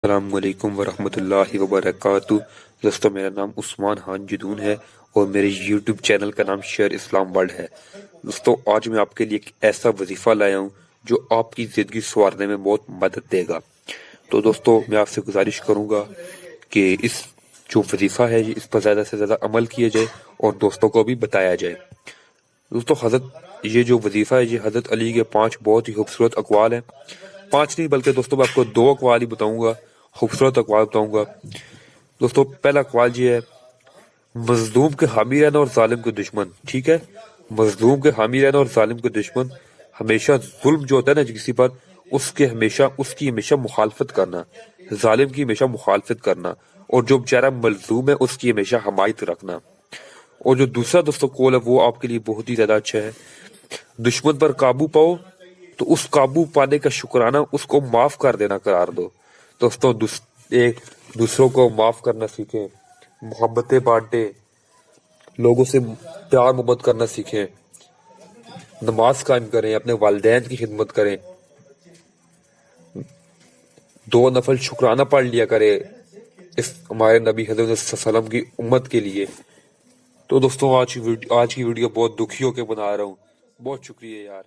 السلام علیکم ورحمۃ اللہ وبرکاتہ۔ دوستو میرا نام عثمان خان جدون ہے اور میرے یوٹیوب چینل کا نام شیئر اسلام ورلڈ ہے۔ دوستو آج میں آپ کے لیے ایک ایسا وظیفہ لایا ہوں جو آپ کی زندگی سنوارنے میں بہت مدد دے گا۔ تو دوستو میں آپ سے گزارش کروں گا کہ اس جو وظیفہ ہے اس پر زیادہ سے زیادہ عمل کیا جائے اور دوستوں کو بھی بتایا جائے۔ دوستو یہ جو وظیفہ ہے یہ حضرت علی کے 5 بہت ہی خوبصورت اقوال ہیں۔ 5 نہیں بلکہ دوستو میں آپ کو 2 اقوال ہی بتاؤں گا، خوبصورت اقوال بتاؤں گا۔ دوستو پہلا اقوال یہ ہے، مظلوم کے حامی رہنا اور ظالم کے دشمن۔ ٹھیک ہے، مظلوم کے حامی رہنا اور ظالم کے دشمن۔ ہمیشہ ظلم جو ہوتا ہے نا کسی پر، اس کی ہمیشہ مخالفت کرنا، ظالم کی ہمیشہ مخالفت کرنا، اور جو بیچارہ مظلوم ہے اس کی ہمیشہ حمایت رکھنا۔ اور جو دوسرا دوستو قول ہے وہ آپ کے لیے بہت ہی زیادہ اچھا ہے، دشمن پر قابو پاؤ تو اس قابو پانے کا شکرانہ اس کو معاف کر دینا قرار دو۔ دوستو ایک دوسروں کو معاف کرنا سیکھیں، محبتیں بانٹیں، لوگوں سے پیار محبت کرنا سیکھیں، نماز قائم کریں، اپنے والدین کی خدمت کریں، 2 نفل شکرانہ پڑھ لیا کرے اس ہمارے نبی حضرت صلی اللہ علیہ وسلم کی امت کے لیے۔ تو دوستو آج کی ویڈیو بہت دکھی ہو کے بنا رہا ہوں، بہت شکریہ یار۔